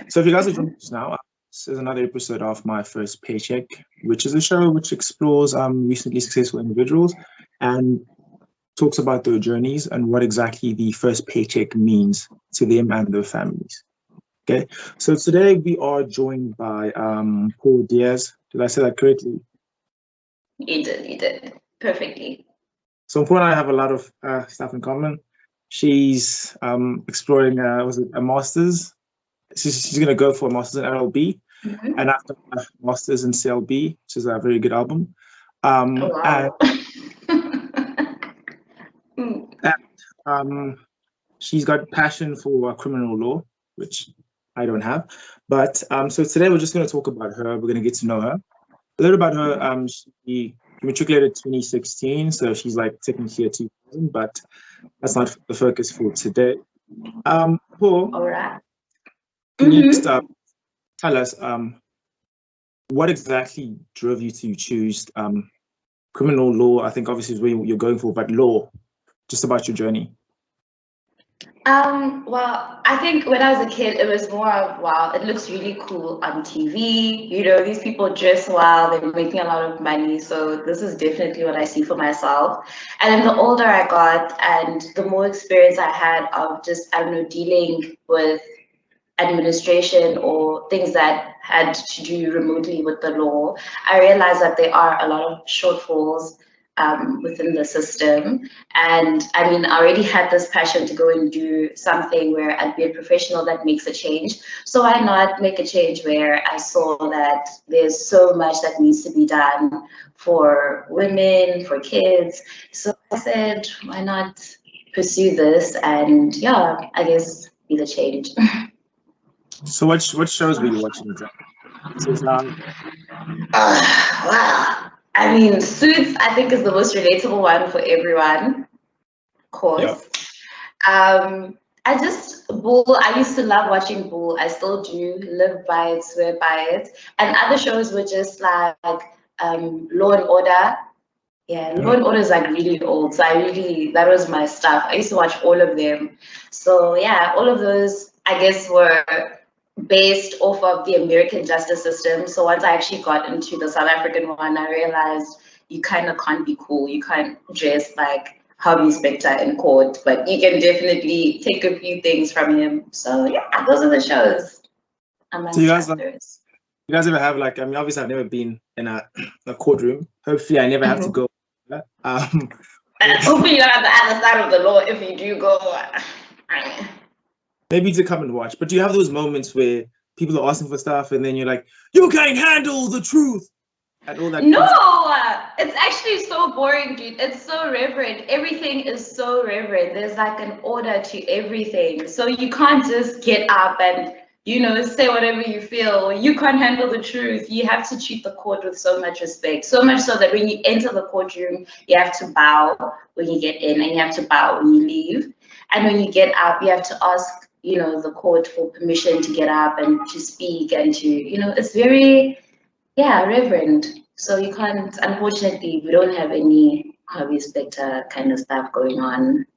So if you guys are joining us now, this is another episode of My First Paycheck, which is a show which explores recently successful individuals and talks about their journeys and what exactly the first paycheck means to them and their families. Okay, so today we are joined by Mpho Diaz. Did I say that correctly? You did perfectly. So Mpho and I have a lot of stuff in common. She's exploring a master's. She's going to go for a master's in LLB, and after a master's in CLB, which is a very good album. Wow. And she's got passion for criminal law, which I don't have. But so today we're just going to talk about her. We're going to get to know her. A little about her. She matriculated 2016, so she's like technically a 2000, but that's not the focus for today. Mpho, all right. Can you just tell us what exactly drove you to choose criminal law? I think obviously is where you're going for, but law, just about your journey. Well, I think when I was a kid, it was more of, wow, it looks really cool on TV. You know, these people dress well, they're making a lot of money. So this is definitely what I see for myself. And then the older I got and the more experience I had of just, I don't know, dealing with administration or things that had to do remotely with the law, I realized that there are a lot of shortfalls within the system. And I mean, I already had this passion to go and do something where I'd be a professional that makes a change. So why not make a change where I saw that there's so much that needs to be done for women, for kids. So I said, why not pursue this and yeah, I guess be the change. So what shows were you watching exactly? So it's now... Wow. I mean, Suits, I think, is the most relatable one for everyone, of course. Yeah. Bull, I used to love watching Bull. I still do, live by it, swear by it. And other shows were just like Law and Order. Yeah, Law and Order is like really old. So that was my stuff. I used to watch all of them. So yeah, all of those, I guess, were based off of the American justice system. So once I actually got into the South African one, I realized you kind of can't be cool. You can't dress like Harvey Specter in court, but you can definitely take a few things from him. So yeah, those are the shows. So you guys ever have like, I mean, obviously I've never been in a courtroom. Hopefully I never have to go. Hopefully you're not at the other side of the law if you do go. Maybe to come and watch, but do you have those moments where people are asking for stuff and then you're like, you can't handle the truth and all that? No, it's actually so boring, dude. It's so reverent. Everything is so reverent. There's like an order to everything. So you can't just get up and, you know, say whatever you feel. You can't handle the truth. You have to treat the court with so much respect. So much so that when you enter the courtroom, you have to bow when you get in and you have to bow when you leave. And when you get up, you have to ask, you know, the court for permission to get up and to speak and to, you know, it's very, reverent. So you can't, unfortunately, we don't have any Harvey Specter kind of stuff going on.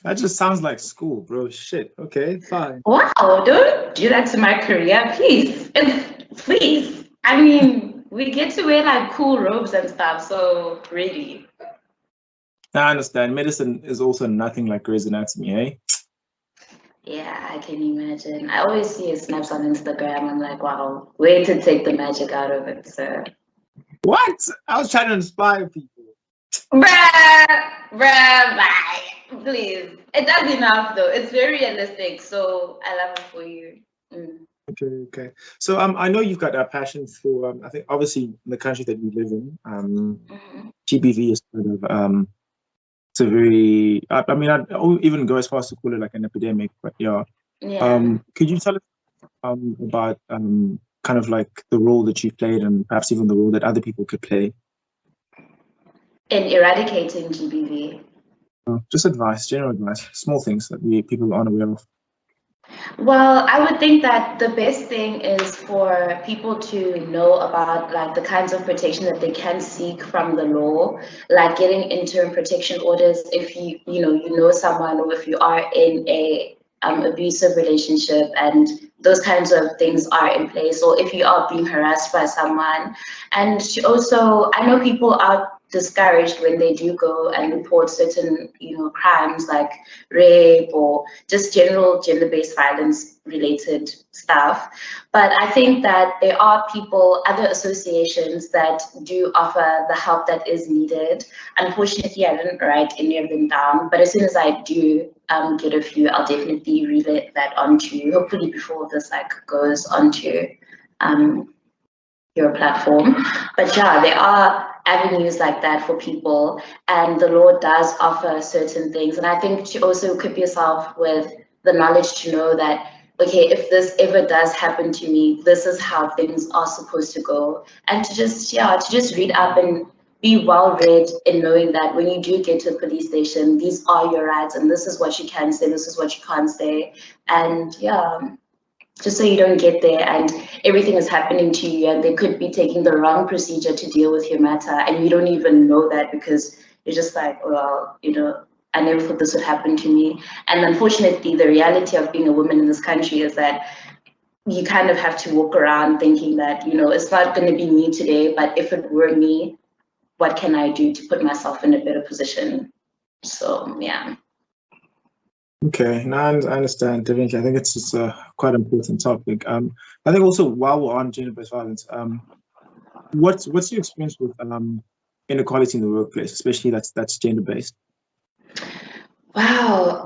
That just sounds like school, bro. Shit. Okay, fine. Wow, don't do that to my career, please. Please. I mean, we get to wear like cool robes and stuff, so really. I understand. Medicine is also nothing like Grey's Anatomy, eh? Yeah, I can imagine. I always see his snaps on Instagram. I'm like, wow, way to take the magic out of it, sir. What? I was trying to inspire people. Bye. Please. It does enough, though. It's very realistic, so I love it for you. Okay. So I know you've got a passion for, I think, obviously, in the country that you live in, GBV is kind of, it's a very, I mean, I'd even go as far as to call it like an epidemic, but yeah, Yeah. Could you tell us about kind of like the role that you played and perhaps even the role that other people could play? In eradicating GBV. Just advice, general advice, small things that people aren't aware of. Well, I would think that the best thing is for people to know about like the kinds of protection that they can seek from the law, like getting interim protection orders if you know someone, or if you are in a abusive relationship and those kinds of things are in place, or if you are being harassed by someone. And also, I know people are discouraged when they do go and report certain crimes like rape or just general gender-based violence related stuff. But I think that there are other associations that do offer the help that is needed. Unfortunately, I didn't write any of them down, but as soon as I do get a few, I'll definitely relay that onto you, hopefully before this goes onto your platform. But yeah, there are avenues like that for people, and the law does offer certain things. And I think to also equip yourself with the knowledge to know that, okay, if this ever does happen to me, this is how things are supposed to go. And to just read up and be well read in knowing that when you do get to a police station, these are your rights and this is what you can say, this is what you can't say. And yeah, just so you don't get there and everything is happening to you and they could be taking the wrong procedure to deal with your matter and you don't even know that because you're just like, well, I never thought this would happen to me. And unfortunately, the reality of being a woman in this country is that you kind of have to walk around thinking that, it's not going to be me today, but if it were me, what can I do to put myself in a better position? So, yeah. Okay, now I understand, definitely. I think it's a quite important topic. I think also while we're on gender-based violence, what's your experience with inequality in the workplace, especially that's gender-based? Wow.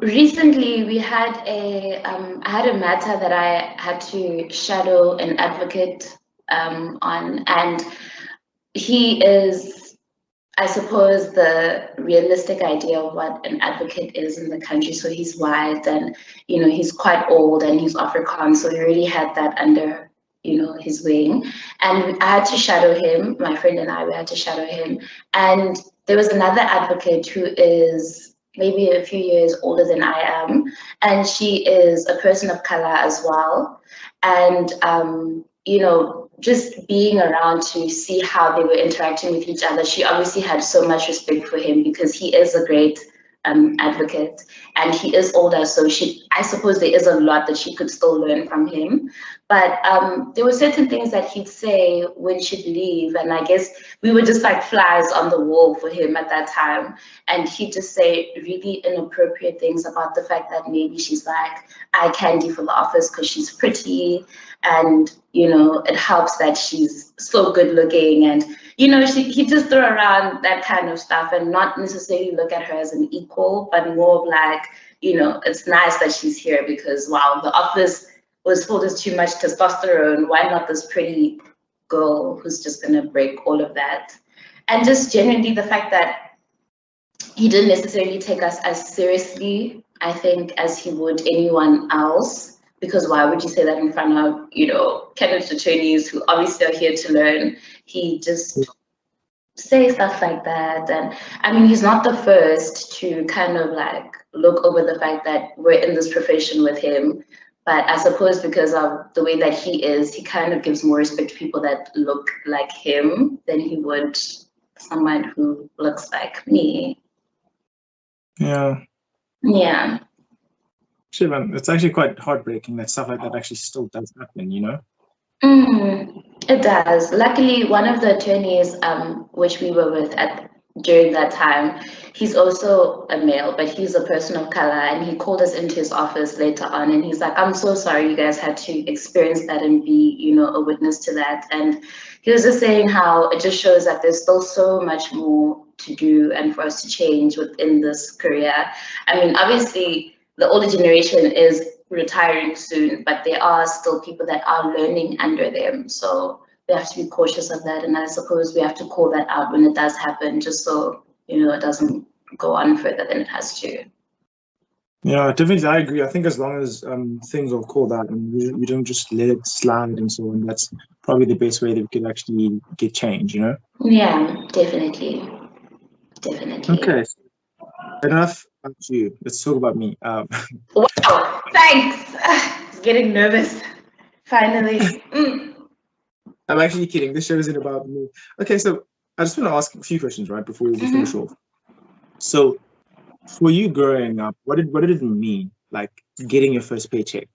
Recently we had I had a matter that I had to shadow an advocate on, and he is, I suppose, the realistic idea of what an advocate is in the country. So he's white and, he's quite old and he's Afrikaans. So he already had that under, his wing. And I had to shadow him, my friend and we had to shadow him. And there was another advocate who is maybe a few years older than I am. And she is a person of color as well. And, just being around to see how they were interacting with each other, she obviously had so much respect for him because he is a great advocate and he is older. So I suppose there is a lot that she could still learn from him. But there were certain things that he'd say when she'd leave. And I guess we were just like flies on the wall for him at that time. And he'd just say really inappropriate things about the fact that maybe she's like eye candy for the office because she's pretty. And, it helps that she's so good looking. And, he just throw around that kind of stuff and not necessarily look at her as an equal, but more of like, it's nice that she's here because, wow, the office was filled with too much testosterone. Why not this pretty girl who's just going to break all of that? And just genuinely the fact that he didn't necessarily take us as seriously, I think, as he would anyone else. Because why would you say that in front of, candidate attorneys who obviously are here to learn? He just say stuff like that. And I mean, he's not the first to kind of like look over the fact that we're in this profession with him. But I suppose because of the way that he is, he kind of gives more respect to people that look like him than he would someone who looks like me. Yeah. Yeah. Shivan, it's actually quite heartbreaking that stuff like that actually still does happen, It does. Luckily, one of the attorneys, which we were with during that time, he's also a male, but he's a person of color, and he called us into his office later on, and he's like, "I'm so sorry you guys had to experience that and be, a witness to that." And he was just saying how it just shows that there's still so much more to do and for us to change within this career. I mean, obviously, the older generation is retiring soon, but there are still people that are learning under them. So we have to be cautious of that. And I suppose we have to call that out when it does happen, just so, it doesn't go on further than it has to. Yeah, definitely, I agree. I think as long as things are called out and we don't just let it slide and so on, that's probably the best way that we could actually get change, you know? Yeah, definitely. Definitely. Okay, so enough about you. Let's talk about me. Wow, thanks. It's getting nervous. Finally. I'm actually kidding. This show isn't about me. Okay, so I just want to ask a few questions, right, before we finish Mhm. off. So, for you growing up, what did it mean, like getting your first paycheck?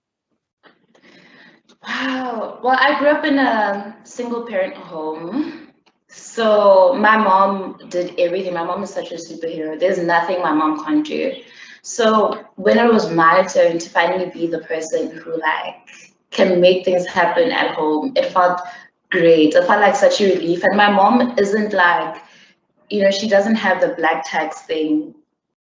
Wow. Well, I grew up in a single parent home. So my mom did everything. My mom is such a superhero. There's nothing my mom can't do. So when it was my turn to finally be the person who like can make things happen at home, it felt great. It felt like such a relief. And my mom isn't like, she doesn't have the black tax thing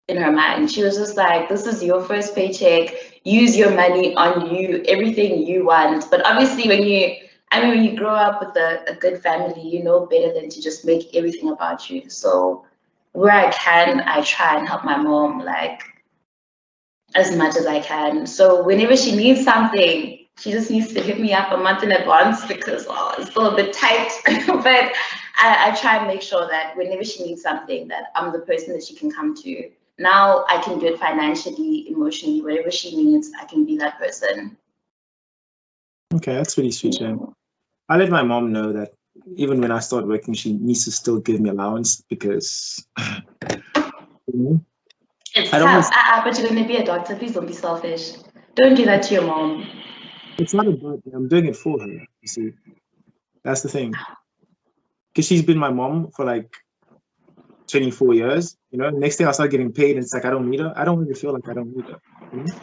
in her mind. She was just like, this is your first paycheck. Use your money on you, everything you want. But obviously, when you grow up with a good family, you know better than to just make everything about you. So where I can, I try and help my mom like as much as I can. So whenever she needs something, she just needs to hit me up a month in advance because it's still a bit tight. But I try and make sure that whenever she needs something, that I'm the person that she can come to. Now I can do it financially, emotionally, whatever she needs, I can be that person. Okay, that's really sweet, Jen. I let my mom know that even when I start working, she needs to still give me allowance because you know, It's I don't want tough. to. But you're gonna be a doctor. Please don't be selfish. Don't do that to your mom. It's not about me. I'm doing it for her. You see, that's the thing. Because she's been my mom for like 24 years. You know, next thing I start getting paid, and it's like I don't need her. I don't really feel like I don't need her. You know?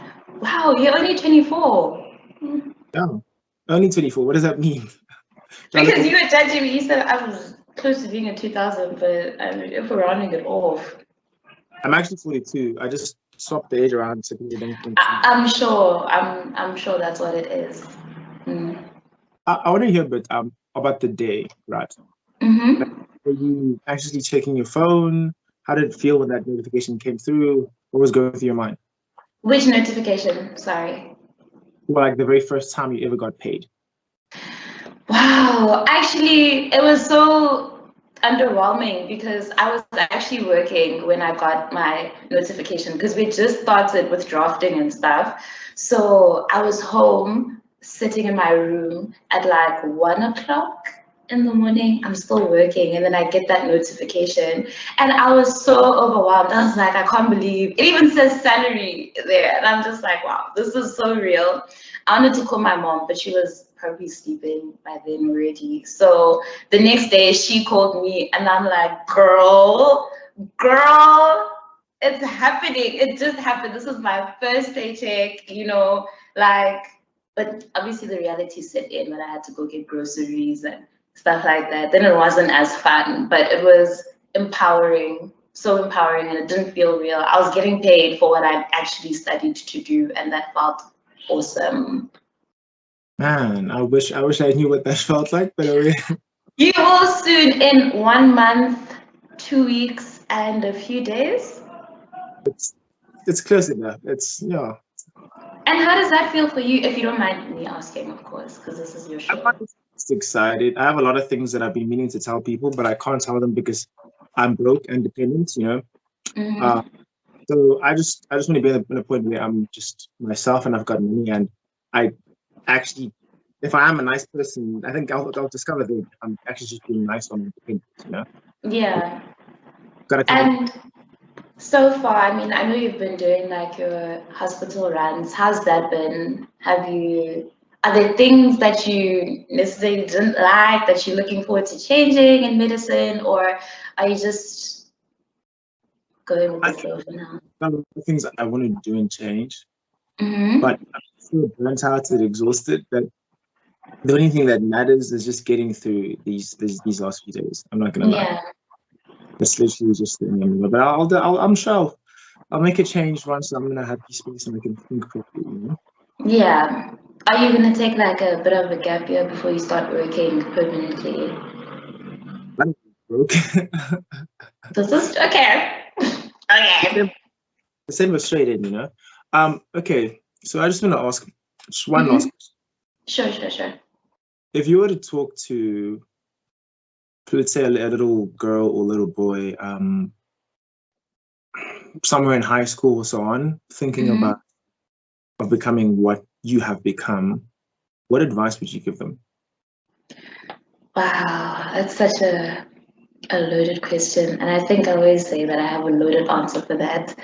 Wow, you're only 24. Yeah, only 24. What does that mean? Do I look Because like you were judging me, you said I was close to being a 2000, but I mean, if we're rounding it off, I'm actually 42. I just swapped the age around so people don't think. I'm sure that's what it is. Mm. I want to hear a bit about the day, right? Like, Mm-hmm. were you anxiously checking your phone? How did it feel when that notification came through? What was going through your mind? Which notification? Sorry. Well, like the very first time you ever got paid. Wow, actually, it was so underwhelming because I was actually working when I got my notification because we just started with drafting and stuff. So I was home sitting in my room at like 1 o'clock in the morning. I'm still working, and then I get that notification, and I was so overwhelmed. I was like, I can't believe it even says salary there, and I'm just like, wow, this is so real. I wanted to call my mom, but she was probably sleeping by then already. So the next day she called me and I'm like, girl, it's happening. It just happened. This is my first paycheck, like, but obviously the reality set in when I had to go get groceries and stuff like that. Then it wasn't as fun, but it was empowering, so empowering, and it didn't feel real. I was getting paid for what I actually studied to do, and that felt awesome. Man, I wish I knew what that felt like, but okay. You will soon in 1 month, 2 weeks, and a few days. it's it's close enough. It's yeah. And how does that feel for you, if you don't mind me asking, of course, because this is your I'm show? not just excited. I have a lot of things that I've been meaning to tell people, but I can't tell them because I'm broke and dependent, you know. Uh, Mm-hmm. so I just want to be in a point where I'm just myself and I've got money and I actually, if I am a nice person, I think I'll discover that I'm actually just being nice on independent, you know. Yeah. Got a couple. And so far, I mean, I know you've been doing like your hospital runs. How's that been? Are there things that you necessarily didn't like that you're looking forward to changing in medicine, or are you just going with I the think flow for now? some of the things that I want to do and change, but Mm-hmm. I'm so burnt out and exhausted that the only thing that matters is just getting through these last few days. I'm not gonna lie. Yeah. That's literally just the number. But I'm sure I'll make a change once I'm in a happy space and I can think properly, you know? Yeah. Are you gonna take like a bit of a gap year before you start working permanently? I'm broke. This is okay. the Okay. same the same with straight in, you know? Okay, so I just want to ask just one last question. Sure. If you were to talk to, let's say, a little girl or little boy, somewhere in high school or so on, thinking about becoming what you have become, what advice would you give them? Wow, that's such a loaded question. And I think I always say that I have a loaded answer for that.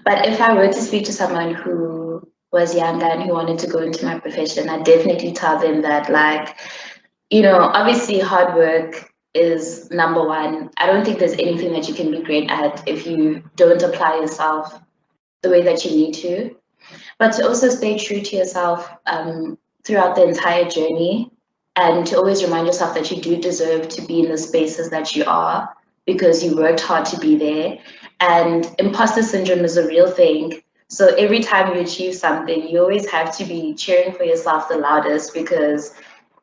But if I were to speak to someone who was younger and who wanted to go into my profession, I'd definitely tell them that, like, obviously hard work is number one. I don't think there's anything that you can be great at if you don't apply yourself the way that you need to. But to also stay true to yourself throughout the entire journey, and to always remind yourself that you do deserve to be in the spaces that you are because you worked hard to be there. And imposter syndrome is a real thing. So every time you achieve something, you always have to be cheering for yourself the loudest, because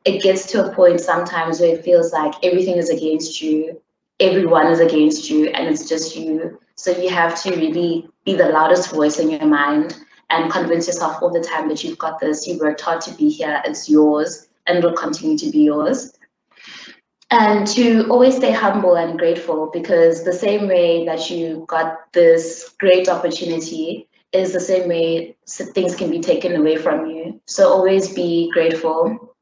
it gets to a point sometimes where it feels like everything is against you, everyone is against you, and it's just you. So you have to really be the loudest voice in your mind and convince yourself all the time that you've got this, you worked hard to be here, it's yours, and it'll continue to be yours. And to always stay humble and grateful, because the same way that you got this great opportunity is the same way things can be taken away from you. So always be grateful,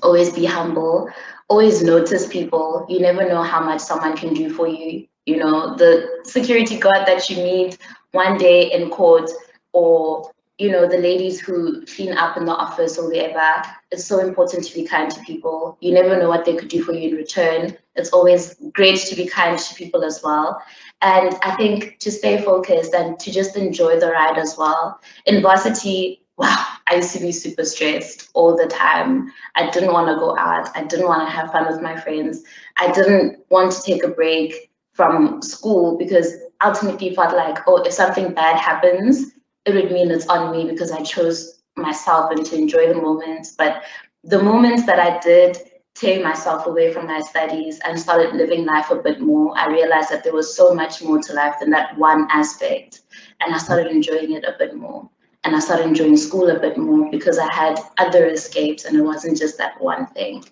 always be humble, always notice people. You never know how much someone can do for you. The security guard that you meet one day in court, or the ladies who clean up in the office or wherever. It's so important to be kind to people. You never know what they could do for you in return. It's always great to be kind to people as well. And I think to stay focused and to just enjoy the ride as well. In varsity, wow, I used to be super stressed all the time. I didn't want to go out. I didn't want to have fun with my friends. I didn't want to take a break from school, because ultimately felt like, oh, if something bad happens, it would mean it's on me because I chose myself and to enjoy the moments. But the moments that I did take myself away from my studies and started living life a bit more, I realized that there was so much more to life than that one aspect. And I started enjoying it a bit more. And I started enjoying school a bit more because I had other escapes and it wasn't just that one thing.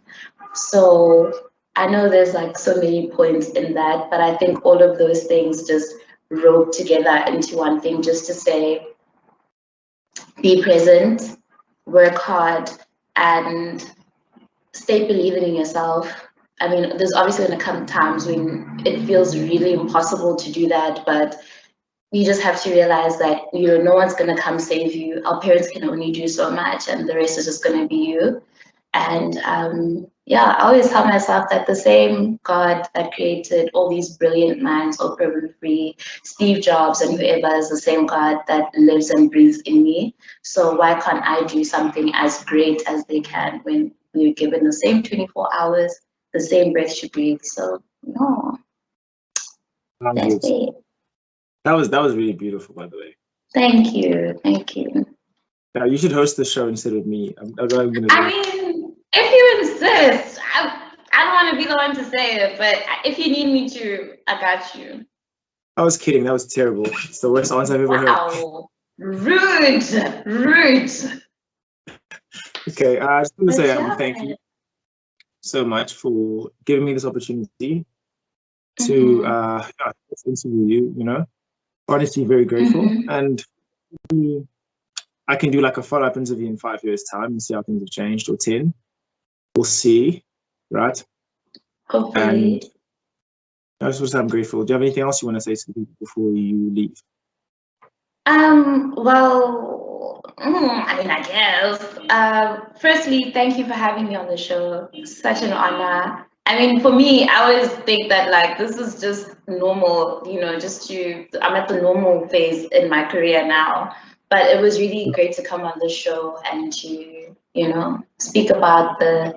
So I know there's like so many points in that, but I think all of those things just rope together into one thing, just to say, be present, work hard, and stay believing in yourself. I mean, there's obviously going to come times when it feels really impossible to do that, but you just have to realize that no one's going to come save you. Our parents can only do so much, and the rest is just going to be you. And I always tell myself that the same God that created all these brilliant minds, Oprah Winfrey, Steve Jobs, and whoever, is the same God that lives and breathes in me. So why can't I do something as great as they can when we're given the same 24 hours, the same breath to breathe? So no, that's it. That was really beautiful, by the way. Thank you. Yeah, you should host the show instead of me. I mean, if you insist, I don't want to be the one to say it, but if you need me to, I got you. I was kidding. That was terrible. It's the worst answer I've ever heard. Wow, rude. Okay, I just want to say thank you so much for giving me this opportunity to interview you. Honestly, very grateful. And I can do like a follow-up interview in 5 years' time and see how things have changed, or 10. We'll see, right? Hopefully. And I just want to say I'm grateful. Do you have anything else you want to say to people before you leave? Well, I guess. Firstly, thank you for having me on the show. Such an honor. I mean, for me, I always think that like this is just normal, I'm at the normal phase in my career now. But it was really great to come on the show and to, speak about the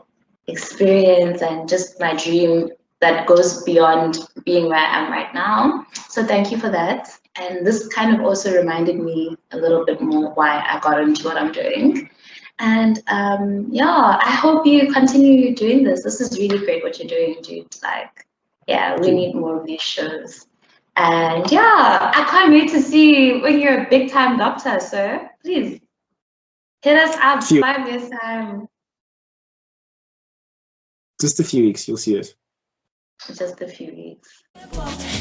experience and just my dream that goes beyond being where I am right now. So thank you for that. And this kind of also reminded me a little bit more why I got into what I'm doing. And I hope you continue doing this. This is really great what you're doing, dude. Like, yeah, we need more of these shows. And yeah, I can't wait to see when you're a big time doctor, sir. Please hit us up. 5 years time. Just a few weeks, you'll see it. Just a few weeks.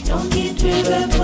Don't get rid of